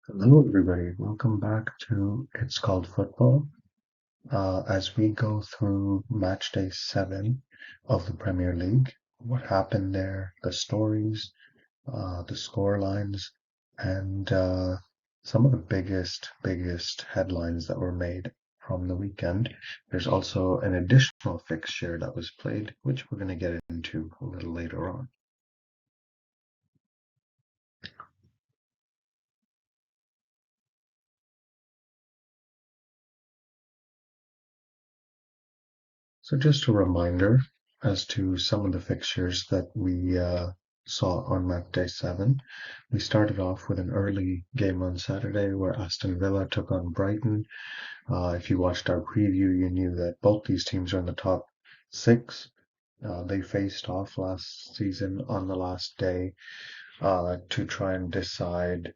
Hello, everybody. Welcome back to It's Called Football. As we go through match day 7 of the Premier League, what happened there, the stories, the score lines, and some of the biggest headlines that were made from the weekend. There's also an additional fixture that was played, which we're going to get into a little later on. So just a reminder as to some of the fixtures that we saw on Matchday 7. We started off with an early game on Saturday where Aston Villa took on Brighton. If you watched our preview, you knew that both these teams are in the top six. They faced off last season on the last day to try and decide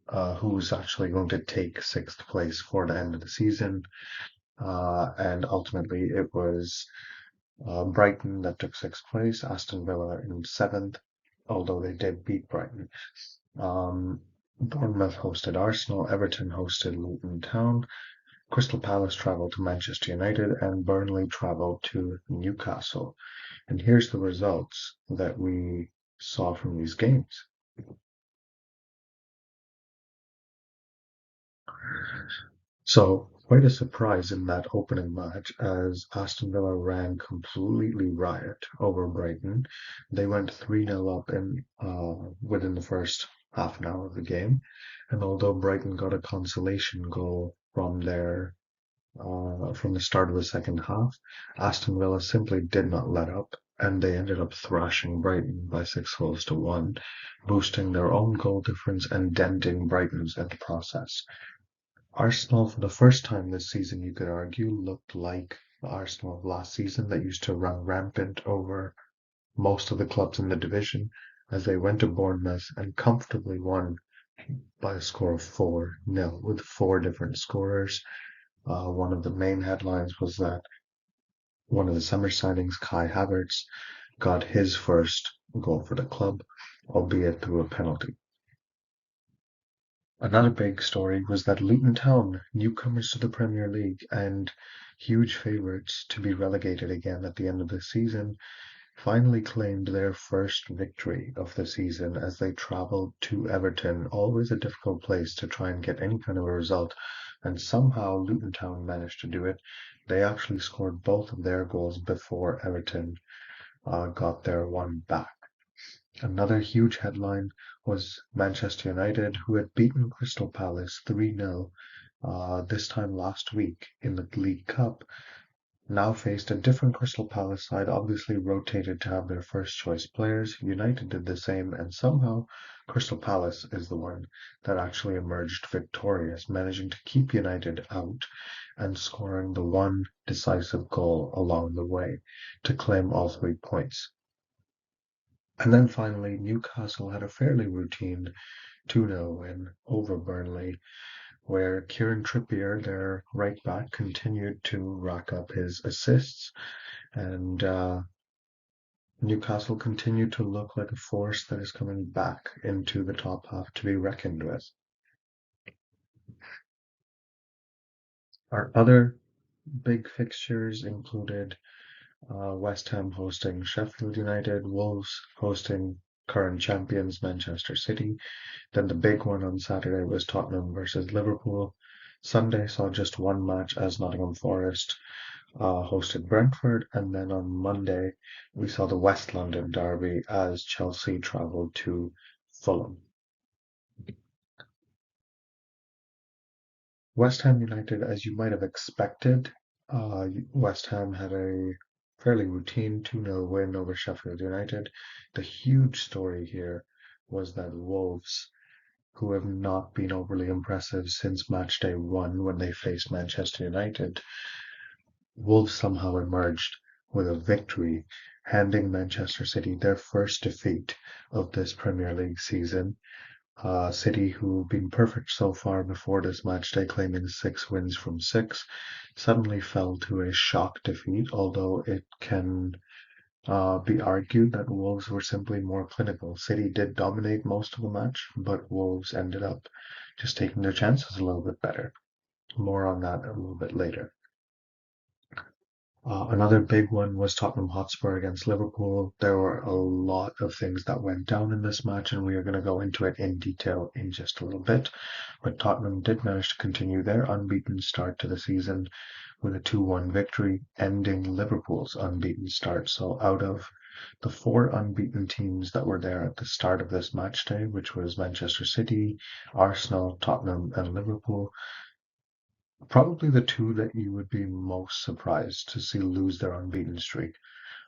who's actually going to take sixth place for the end of the season. And ultimately, it was Brighton that took sixth place, Aston Villa in seventh, although they did beat Brighton. Um, Bournemouth hosted Arsenal, Everton hosted Luton Town, Crystal Palace travelled to Manchester United, and Burnley travelled to Newcastle. And here's the results that we saw from these games. So, quite a surprise in that opening match as Aston Villa ran completely riot over Brighton. They went 3-0 up in within the first half an hour of the game. And although Brighton got a consolation goal from the start of the second half, Aston Villa simply did not let up, and they ended up thrashing Brighton by 6 goals to 1, boosting their own goal difference and denting Brighton's in the process. Arsenal, for the first time this season, you could argue, looked like the Arsenal of last season that used to run rampant over most of the clubs in the division as they went to Bournemouth and comfortably won by a score of 4-0 with four different scorers. One of the main headlines was that one of the summer signings, Kai Havertz, got his first goal for the club, albeit through a penalty. Another big story was that Luton Town, newcomers to the Premier League and huge favourites to be relegated again at the end of the season, finally claimed their first victory of the season as they travelled to Everton, always a difficult place to try and get any kind of a result. And somehow Luton Town managed to do it. They actually scored both of their goals before Everton got their one back. Another huge headline was Manchester United, who had beaten Crystal Palace 3-0 this time last week in the League Cup, now faced a different Crystal Palace side, obviously rotated to have their first choice players. United did the same, and somehow Crystal Palace is the one that actually emerged victorious, managing to keep United out and scoring the one decisive goal along the way to claim all 3 points. And then finally, Newcastle had a fairly routine 2-0 win over Burnley, where Kieran Trippier, their right back, continued to rack up his assists, and Newcastle continued to look like a force that is coming back into the top half to be reckoned with. Our other big fixtures included West Ham hosting Sheffield United, Wolves hosting current champions Manchester City. Then the big one on Saturday was Tottenham versus Liverpool. Sunday saw just one match as Nottingham Forest hosted Brentford, and then on Monday we saw the West London derby as Chelsea travelled to Fulham. West Ham United, as you might have expected, West Ham had a fairly routine 2-0 win over Sheffield United. The huge story here was that Wolves, who have not been overly impressive since match day 1 when they faced Manchester United, Wolves somehow emerged with a victory, handing Manchester City their first defeat of this Premier League season. City, who've been perfect so far before this match day, claiming 6 wins from 6, suddenly fell to a shock defeat, although it can Be argued that Wolves were simply more clinical. City did dominate most of the match, but Wolves ended up just taking their chances a little bit better. More on that a little bit later. Another big one was Tottenham Hotspur against Liverpool. There were a lot of things that went down in this match, and we are going to go into it in detail in just a little bit. But Tottenham did manage to continue their unbeaten start to the season with a 2-1 victory, ending Liverpool's unbeaten start. So out of the four unbeaten teams that were there at the start of this match day, which was Manchester City, Arsenal, Tottenham, and Liverpool, probably the two that you would be most surprised to see lose their unbeaten streak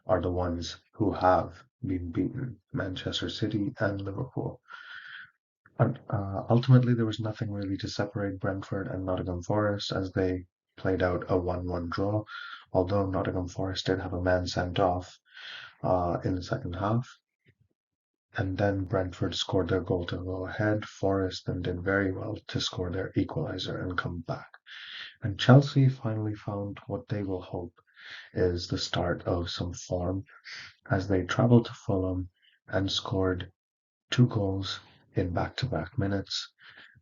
are the ones who have been beaten, Manchester City and Liverpool. Ultimately, there was nothing really to separate Brentford and Nottingham Forest as they played out a 1-1 draw, although Nottingham Forest did have a man sent off in the second half. And then Brentford scored their goal to go ahead. Forest then did very well to score their equaliser and come back. And Chelsea finally found what they will hope is the start of some form as they travelled to Fulham and scored two goals in back-to-back minutes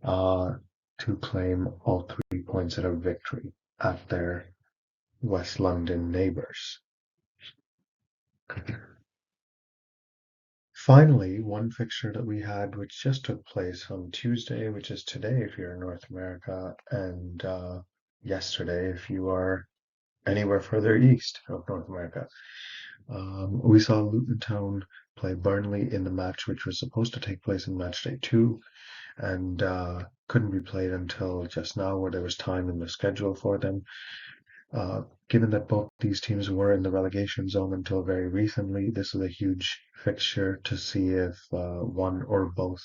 to claim all 3 points at a victory at their West London neighbours. Finally, one fixture that we had, which just took place on Tuesday, which is today if you're in North America, and yesterday if you are anywhere further east of North America. We saw Luton Town play Burnley in the match, which was supposed to take place in Matchday 2, and couldn't be played until just now, where there was time in the schedule for them. Given that both these teams were in the relegation zone until very recently, this is a huge fixture to see if one or both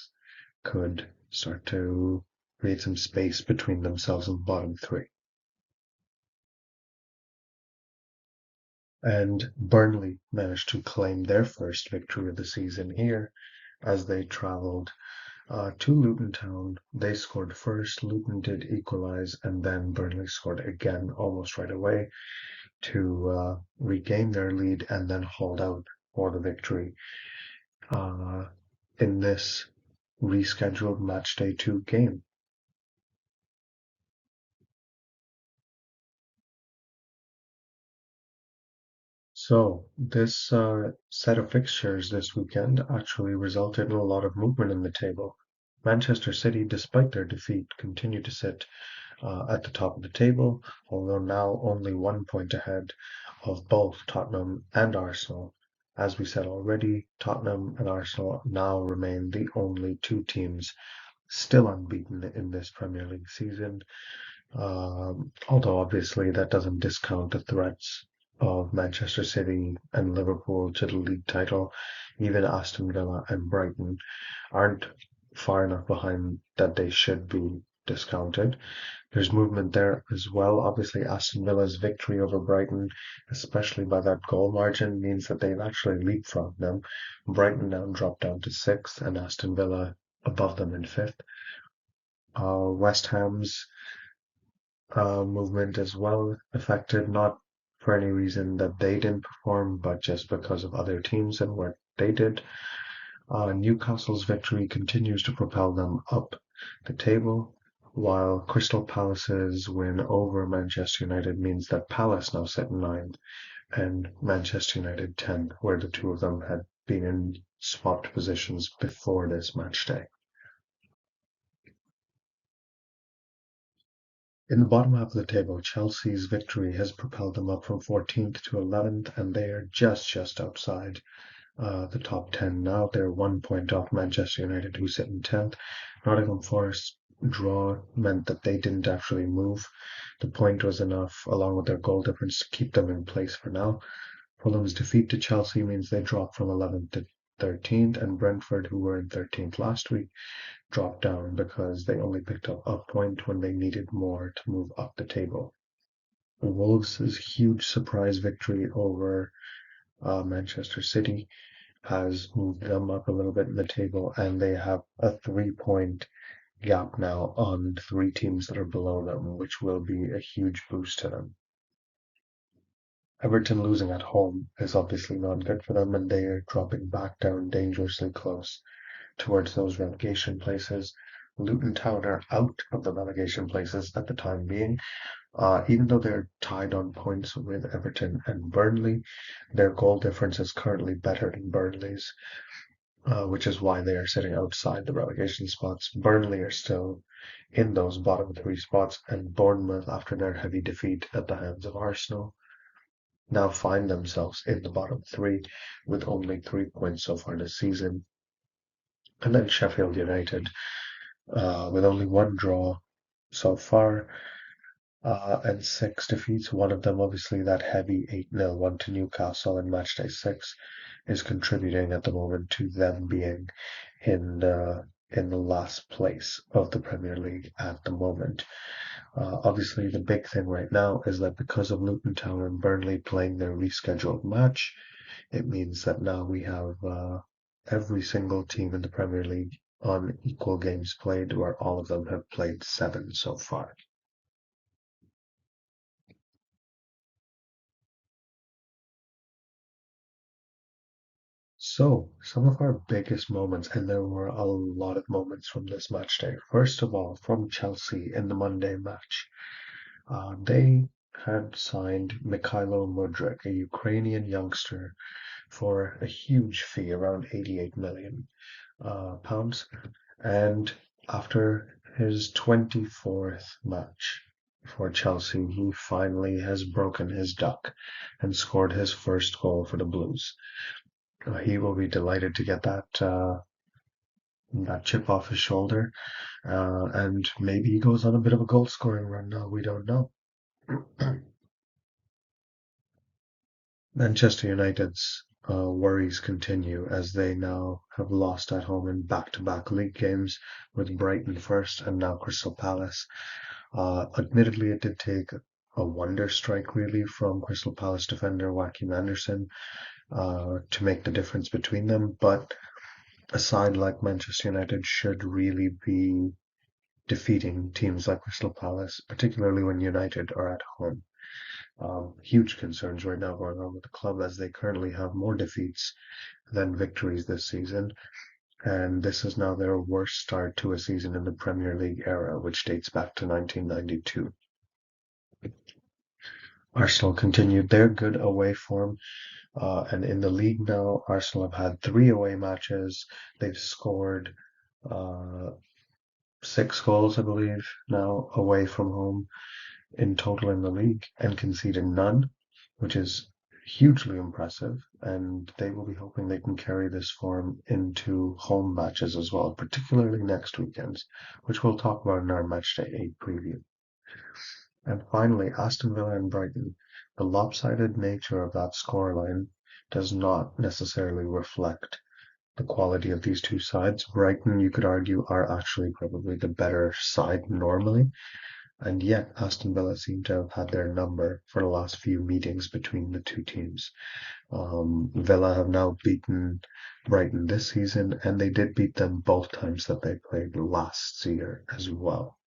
could start to create some space between themselves and the bottom three. And Burnley managed to claim their first victory of the season here as they travelled to Luton Town. They scored first, Luton did equalise, and then Burnley scored again almost right away to regain their lead and then hold out for the victory in this rescheduled Matchday 2 game. So this set of fixtures this weekend actually resulted in a lot of movement in the table. Manchester City, despite their defeat, continued to sit at the top of the table, although now only 1 point ahead of both Tottenham and Arsenal. As we said already, Tottenham and Arsenal now remain the only two teams still unbeaten in this Premier League season. Although obviously that doesn't discount the threats of Manchester City and Liverpool to the league title. Even Aston Villa and Brighton aren't far enough behind that they should be discounted. There's movement there as well. Obviously, Aston Villa's victory over Brighton, especially by that goal margin, means that they've actually leapfrogged them. Brighton now dropped down to sixth, and Aston Villa above them in fifth. West Ham's movement as well affected, not for any reason that they didn't perform, but just because of other teams and what they did. Newcastle's victory continues to propel them up the table, while Crystal Palace's win over Manchester United means that Palace now sit in ninth and Manchester United 10th, where the two of them had been in swapped positions before this match day. In the bottom half of the table, Chelsea's victory has propelled them up from 14th to 11th, and they are just outside the top 10 now. They're 1 point off Manchester United, who sit in 10th. Nottingham Forest draw meant that they didn't actually move. The point was enough, along with their goal difference, to keep them in place for now. Fulham's defeat to Chelsea means they dropped from 11th to 13th, and Brentford, who were in 13th last week, dropped down because they only picked up a point when they needed more to move up the table. Wolves' huge surprise victory over Manchester City has moved them up a little bit in the table, and they have a 3 point gap now on three teams that are below them, which will be a huge boost to them. Everton losing at home is obviously not good for them, and they are dropping back down dangerously close towards those relegation places. Luton Town are out of the relegation places at the time being. Even though they're tied on points with Everton and Burnley, their goal difference is currently better than Burnley's, which is why they are sitting outside the relegation spots. Burnley are still in those bottom three spots, and Bournemouth, after their heavy defeat at the hands of Arsenal, now find themselves in the bottom three with only 3 points so far this season. And then Sheffield United, with only one draw so far, and six defeats. One of them, obviously, that heavy 8-0 one to Newcastle in matchday 6, is contributing at the moment to them being in the last place of the Premier League at the moment. Obviously, the big thing right now is that because of Luton Town and Burnley playing their rescheduled match, it means that now we have every single team in the Premier League on equal games played, where all of them have played 7 so far. So, some of our biggest moments, and there were a lot of moments from this match day. First of all, from Chelsea in the Monday match, they had signed Mikhailo Mudryk, a Ukrainian youngster, for a huge fee, around 88 million pounds. And after his 24th match for Chelsea, he finally has broken his duck and scored his first goal for the Blues. He will be delighted to get that chip off his shoulder, and maybe he goes on a bit of a goal scoring run now. We don't know. Manchester United's worries continue as they now have lost at home in back-to-back league games, with Brighton first and now Crystal Palace. Admittedly, it did take a wonder strike really from Crystal Palace defender Joachim Anderson to make the difference between them, but a side like Manchester United should really be defeating teams like Crystal Palace, particularly when United are at home. Huge concerns right now going on with the club, as they currently have more defeats than victories this season, and this is now their worst start to a season in the Premier League era, which dates back to 1992. Arsenal continued their good away form, and in the league now, Arsenal have had 3 away matches. They've scored uh, 6 goals, I believe, now away from home in total in the league, and conceded none, which is hugely impressive. And they will be hoping they can carry this form into home matches as well, particularly next weekend, which we'll talk about in our Matchday 8 preview. And finally, Aston Villa and Brighton. The lopsided nature of that scoreline does not necessarily reflect the quality of these two sides. Brighton, you could argue, are actually probably the better side normally, and yet Aston Villa seem to have had their number for the last few meetings between the two teams. Villa have now beaten Brighton this season, and they did beat them both times that they played last year as well.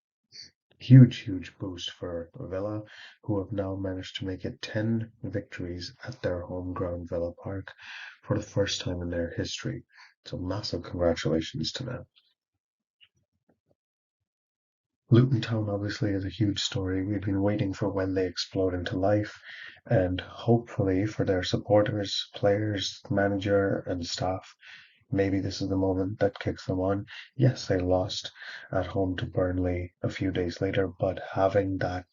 Huge boost for Villa, who have now managed to make it 10 victories at their home ground, Villa Park, for the first time in their history. So massive congratulations to them. Luton Town obviously is a huge story. We've been waiting for when they explode into life, and hopefully for their supporters, players, manager, and staff, maybe this is the moment that kicks them on. Yes, they lost at home to Burnley a few days later, but having that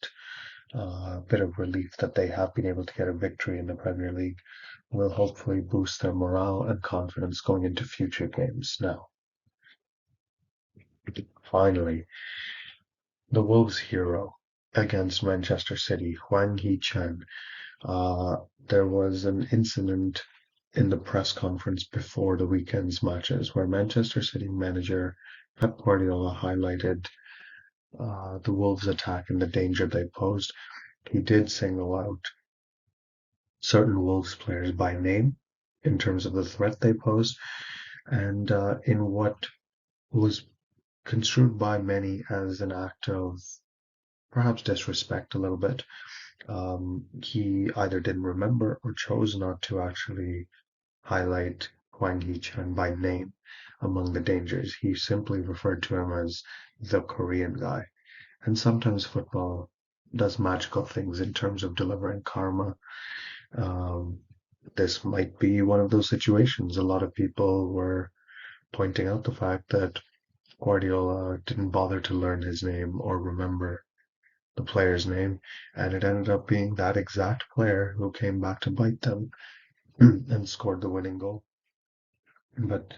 bit of relief that they have been able to get a victory in the Premier League will hopefully boost their morale and confidence going into future games. Now, finally, the Wolves hero against Manchester City, Hwang Hee-chan. There was an incident in the press conference before the weekend's matches where Manchester City manager Pep Guardiola highlighted the Wolves' attack and the danger they posed. He did single out certain Wolves players by name in terms of the threat they posed, and in what was construed by many as an act of perhaps disrespect a little bit, He either didn't remember or chose not to actually highlight Hwang Hee-chan by name among the dangers. He simply referred to him as the Korean guy. And sometimes football does magical things in terms of delivering karma. Um, this might be one of those situations. A lot of people were pointing out the fact that Guardiola didn't bother to learn his name or remember the player's name, and it ended up being that exact player who came back to bite them and scored the winning goal. But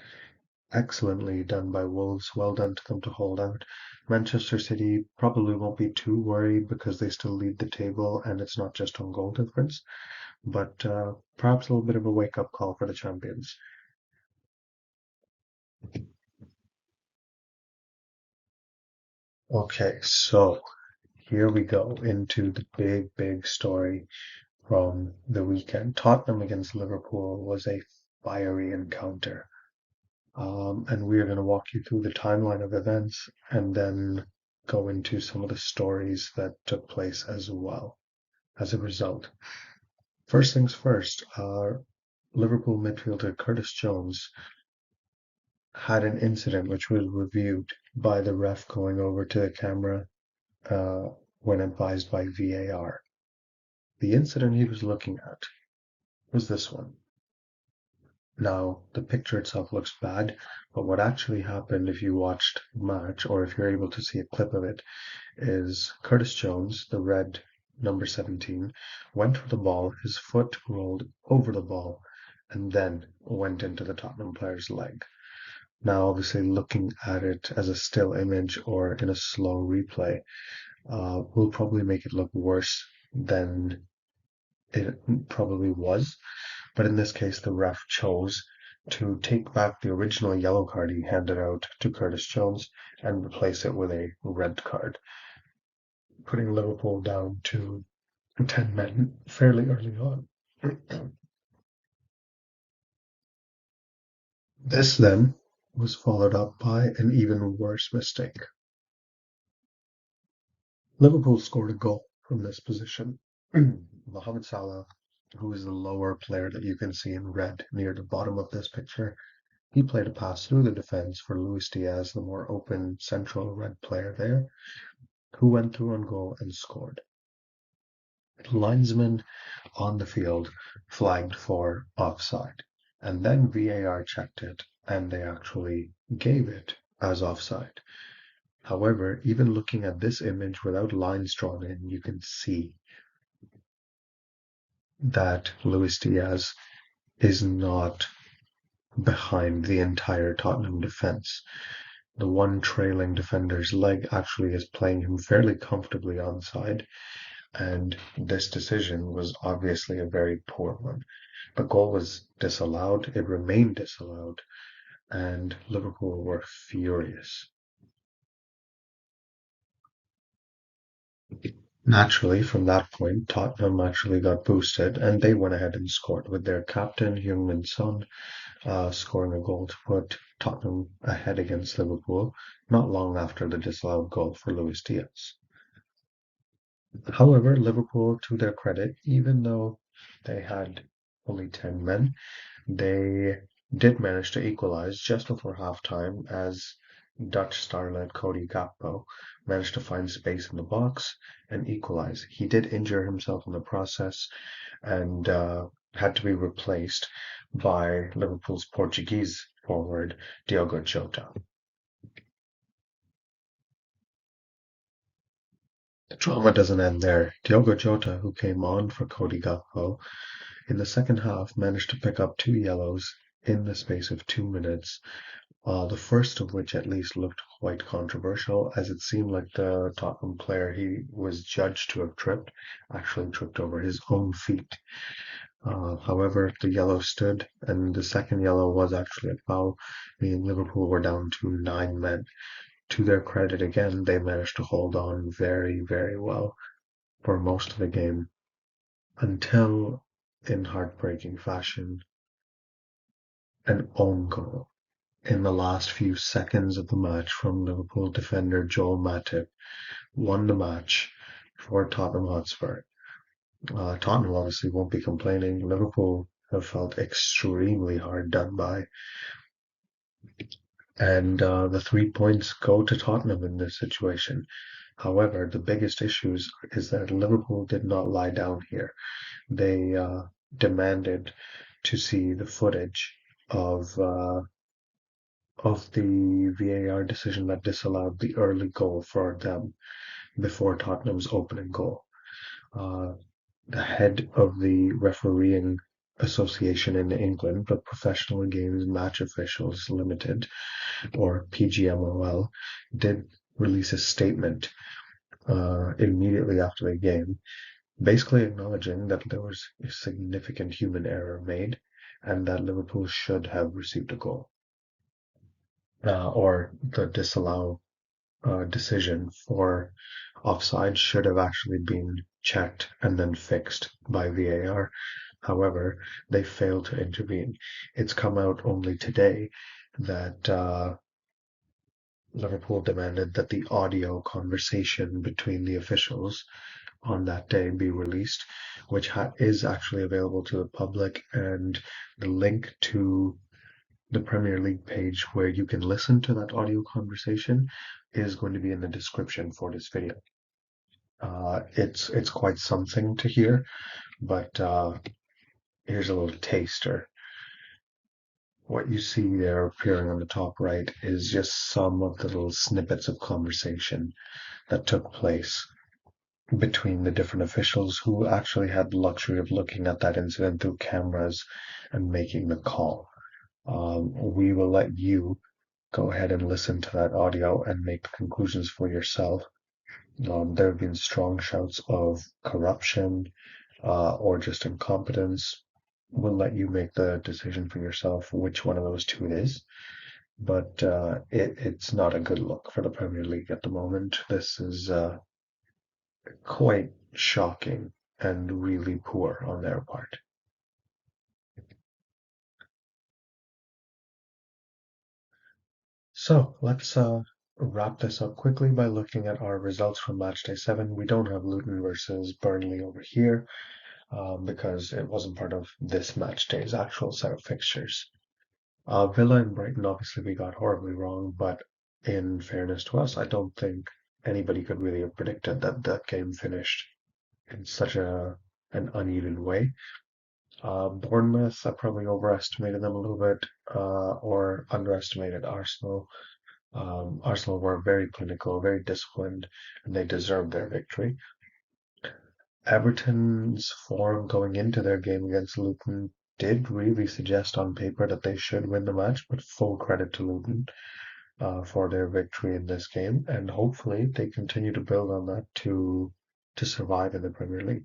excellently done by Wolves. Well done to them to hold out. Manchester City probably won't be too worried because they still lead the table and it's not just on goal difference, but perhaps a little bit of a wake up call for the champions. Okay, so here we go into the big story from the weekend. Tottenham against Liverpool was a fiery encounter. And we are going to walk you through the timeline of events and then go into some of the stories that took place as well as a result. First things first, Liverpool midfielder Curtis Jones had an incident which was reviewed by the ref going over to the camera uh, when advised by VAR. The incident he was looking at was this one. Now, the picture itself looks bad, but what actually happened if you watched the match or if you're able to see a clip of it is Curtis Jones, the red number 17, went for the ball, his foot rolled over the ball, and then went into the Tottenham player's leg. Now, obviously, looking at it as a still image or in a slow replay will probably make it look worse than it probably was. But in this case, the ref chose to take back the original yellow card he handed out to Curtis Jones and replace it with a red card, putting Liverpool down to 10 men fairly early on. This then was followed up by an even worse mistake. Liverpool scored a goal from this position. Mohamed Salah, who is the lower player that you can see in red near the bottom of this picture, he played a pass through the defense for Luis Diaz, the more open central red player there, who went through on goal and scored. The linesman on the field flagged for offside, and then VAR checked it, and they actually gave it as offside. However, even looking at this image without lines drawn in, you can see that Luis Diaz is not behind the entire Tottenham defense. The one trailing defender's leg actually is playing him fairly comfortably onside, and this decision was obviously a very poor one. The goal was disallowed, it remained disallowed, and Liverpool were furious. Naturally, from that point, Tottenham actually got boosted, and they went ahead and scored with their captain, Heung-min Son, scoring a goal to put Tottenham ahead against Liverpool, not long after the disallowed goal for Luis Diaz. However, Liverpool, to their credit, even though they had only 10 men, they did manage to equalize just before halftime as Dutch starlet Cody Gakpo managed to find space in the box and equalize. He did injure himself in the process and had to be replaced by Liverpool's Portuguese forward Diogo Jota. The drama doesn't end there. Diogo Jota, who came on for Cody Gakpo, in the second half managed to pick up two yellows in the space of 2 minutes, the first of which at least looked quite controversial, as it seemed like the Tottenham player he was judged to have tripped actually tripped over his own feet. However, the yellow stood, and the second yellow was actually a foul, meaning Liverpool were down to 9 men. To their credit, again, they managed to hold on very well for most of the game until, in heartbreaking fashion, an own goal in the last few seconds of the match from Liverpool defender Joel Matip won the match for Tottenham Hotspur. Tottenham obviously won't be complaining. Liverpool have felt extremely hard done by, and the 3 points go to Tottenham in this situation. However, the biggest is that Liverpool did not lie down here. They demanded to see the footage of uh, of the VAR decision that disallowed the early goal for them before Tottenham's opening goal. Uh, the head of the refereeing association in England, the Professional Games Match Officials Limited, or PGMOL, did release a statement immediately after the game, basically acknowledging that there was a significant human error made and that Liverpool should have received a goal, or the disallow decision for offside should have actually been checked and then fixed by VAR. However, they failed to intervene. It's come out only today that Liverpool demanded that the audio conversation between the officials on that day be released, which is actually available to the public, and the link to the Premier League page where you can listen to that audio conversation is going to be in the description for this video. It's quite something to hear, but here's a little taster. What you see there appearing on the top right is just some of the little snippets of conversation that took place between the different officials who actually had the luxury of looking at that incident through cameras and making the call. We will let you go ahead and listen to that audio and make the conclusions for yourself. There have been strong shouts of corruption or just incompetence. We'll let you make the decision for yourself which one of those two it is. But it's not a good look for the Premier League at the moment. This is quite shocking and really poor on their part. So let's wrap this up quickly by looking at our results from Matchday 7. We don't have Luton versus Burnley over here because it wasn't part of this matchday's actual set of fixtures. Villa and Brighton, obviously, we got horribly wrong, but in fairness to us, I don't think anybody could really have predicted that that game finished in such an uneven way. Bournemouth, I probably overestimated them a little bit, or underestimated Arsenal. Arsenal were very clinical, very disciplined, and they deserved their victory. Everton's form going into their game against Luton did really suggest on paper that they should win the match, but full credit to Luton for their victory in this game, and hopefully they continue to build on that to survive in the Premier League.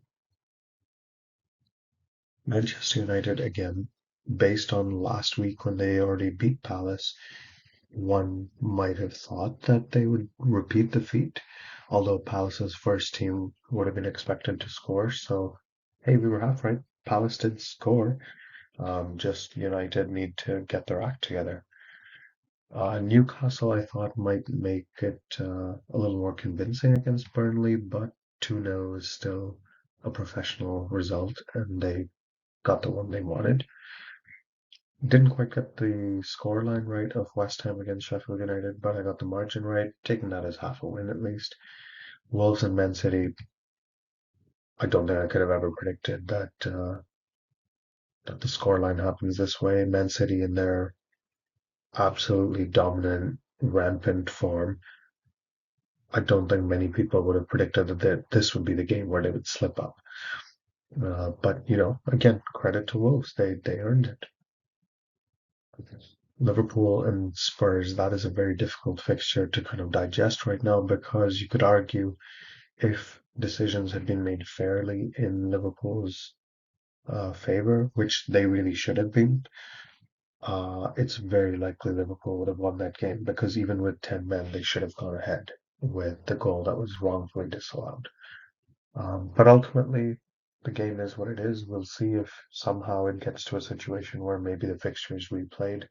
Manchester United again, based on last week when they already beat Palace, one might have thought that they would repeat the feat, although Palace's first team would have been expected to score. So, hey, we were half right. Palace did score. Just United need to get their act together. Newcastle, I thought, might make it a little more convincing against Burnley, but 2-0 is still a professional result, and they got the one they wanted. Didn't quite get the scoreline right of West Ham against Sheffield United, but I got the margin right, taking that as half a win at least. Wolves and Man City, I don't think I could have ever predicted that the scoreline happens this way. Man City in their absolutely dominant, rampant form. I don't think many people would have predicted that this would be the game where they would slip up. But again, credit to Wolves. They earned it. Liverpool and Spurs, that is a very difficult fixture to kind of digest right now because you could argue if decisions had been made fairly in Liverpool's favor, which they really should have been, it's very likely Liverpool would have won that game because even with 10 men, they should have gone ahead with the goal that was wrongfully disallowed. But ultimately, the game is what it is. We'll see if somehow it gets to a situation where maybe the fixture is replayed,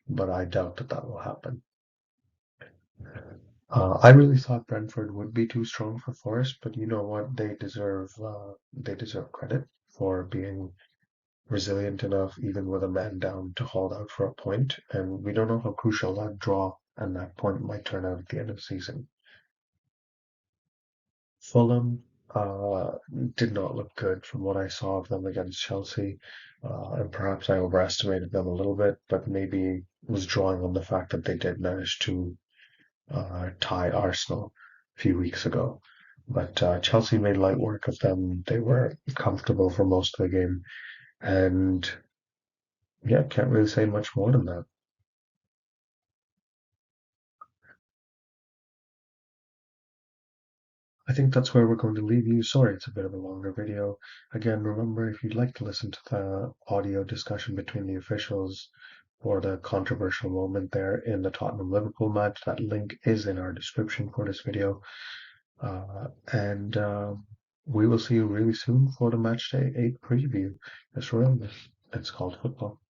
but I doubt that that will happen. I really thought Brentford would be too strong for Forest, but you know what? They deserve credit for being resilient enough, even with a man down, to hold out for a point. And we don't know how crucial that draw and that point might turn out at the end of the season. Fulham did not look good from what I saw of them against Chelsea, and perhaps I overestimated them a little bit, but maybe was drawing on the fact that they did manage to tie Arsenal a few weeks ago. But Chelsea made light work of them. They were comfortable for most of the game, and yeah, can't really say much more than that. I think that's where we're going to leave you. Sorry, it's a bit of a longer video. Again, remember if you'd like to listen to the audio discussion between the officials for the controversial moment there in the Tottenham Liverpool match, that link is in our description for this video. And we will see you really soon for the Matchday 8 preview. Just remember, it's called football.